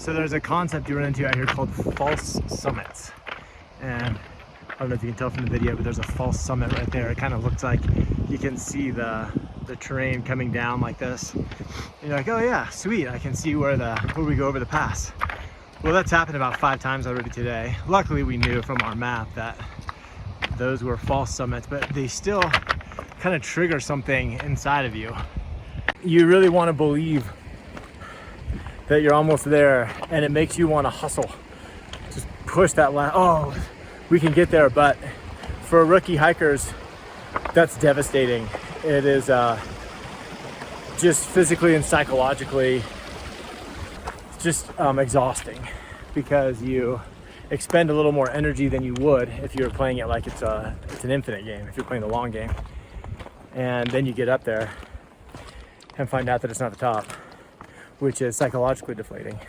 So there's a concept you run into out here called false summits. And I don't know if you can tell from the video, but there's a false summit right there. It kind of looks like you can see the terrain coming down like this. And you're like, oh yeah, sweet, I can see where we go over the pass. Well, that's happened about 5 times already today. Luckily, we knew from our map that those were false summits, but they still kind of trigger something inside of you. You really want to believe that you're almost there, and it makes you want to hustle. Just push that line. Oh, we can get there. But for rookie hikers, that's devastating. It is just physically and psychologically just exhausting, because you expend a little more energy than you would if you were playing it like it's an infinite game, if you're playing the long game. And then you get up there and find out that it's not the top, which is psychologically deflating.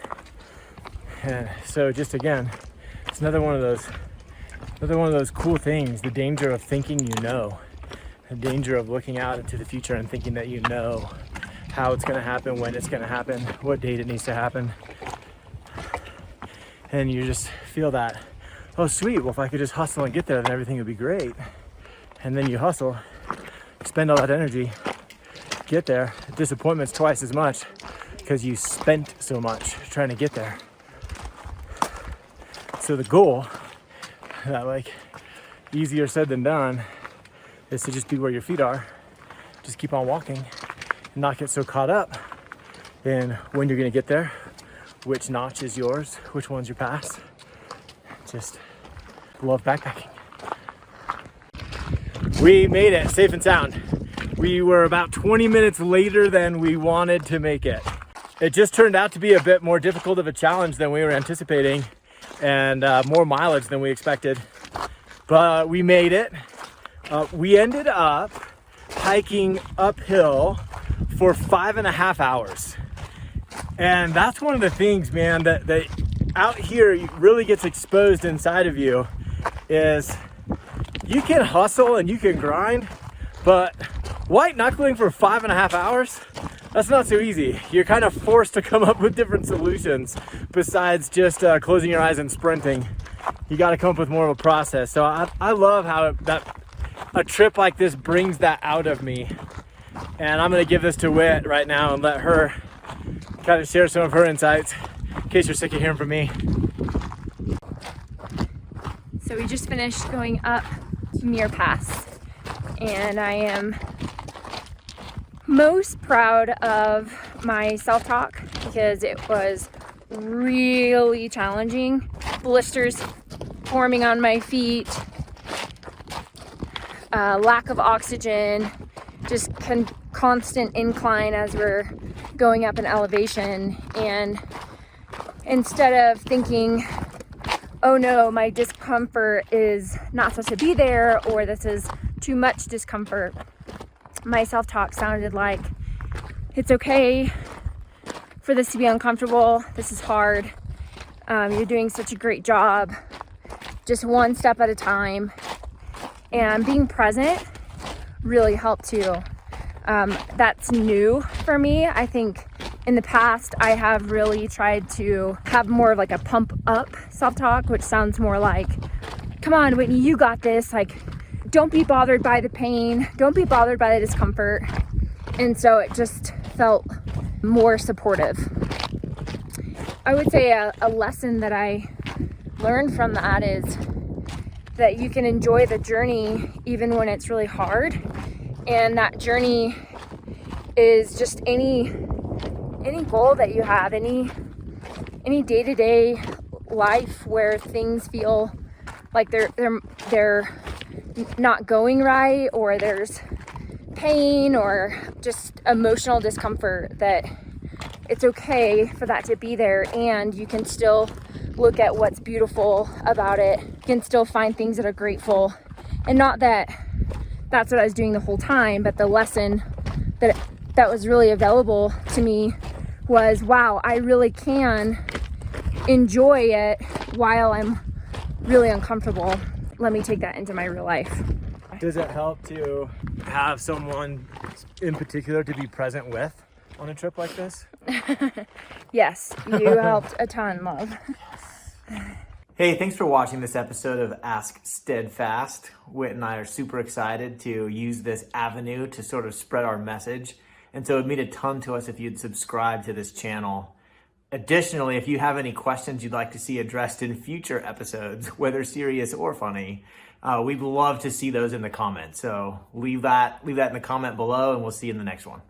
And so just again, it's another one of those cool things, the danger of thinking you know, the danger of looking out into the future and thinking that you know how it's going to happen, when it's going to happen, what date it needs to happen. And you just feel that, oh sweet, well if I could just hustle and get there, then everything would be great. And then you hustle, spend all that energy, get there, disappointment's twice as much because you spent so much trying to get there. So the goal, that like easier said than done, is to just be where your feet are, just keep on walking and not get so caught up in when you're gonna get there, which notch is yours, which one's your pass. Just love backpacking. We made it safe and sound. We were about 20 minutes later than we wanted to make it. It just turned out to be a bit more difficult of a challenge than we were anticipating, and more mileage than we expected. But we made it. We ended up hiking uphill for 5.5 hours. And that's one of the things, man, that out here really gets exposed inside of you, is you can hustle and you can grind, but white knuckling for 5.5 hours, that's not so easy. You're kind of forced to come up with different solutions besides just closing your eyes and sprinting. You got to come up with more of a process. So I love how a trip like this brings that out of me. And I'm going to give this to Whit right now and let her kind of share some of her insights in case you're sick of hearing from me. So we just finished going up Muir Pass, and I am most proud of my self-talk because it was really challenging. Blisters forming on my feet, lack of oxygen, just constant incline as we're going up an elevation. And instead of thinking, oh no, my discomfort is not supposed to be there, or this is too much discomfort, my self-talk sounded like, it's okay for this to be uncomfortable. This is hard. You're doing such a great job. Just one step at a time. And being present really helped too. That's new for me. I think in the past, I have really tried to have more of like a pump up self-talk, which sounds more like, come on, Whitney, you got this. Like, don't be bothered by the pain. Don't be bothered by the discomfort. And so it just felt more supportive. I would say a lesson that I learned from that is that you can enjoy the journey even when it's really hard. And that journey is just any goal that you have, any day-to-day life where things feel like they're not going right, or there's pain or just emotional discomfort, that it's okay for that to be there, and you can still look at what's beautiful about it. You can still find things that are grateful. And not that that's what I was doing the whole time, but the lesson that was really available to me was, wow, I really can enjoy it while I'm really uncomfortable. Let me take that into my real life. Does it help to have someone in particular to be present with on a trip like this? Yes, you helped a ton, love. Hey, thanks for watching this episode of Ask Steadfast. Whit and I are super excited to use this avenue to sort of spread our message. And so it'd mean a ton to us if you'd subscribe to this channel. Additionally, if you have any questions you'd like to see addressed in future episodes, whether serious or funny, we'd love to see those in the comments. So leave that in the comment below, and we'll see you in the next one.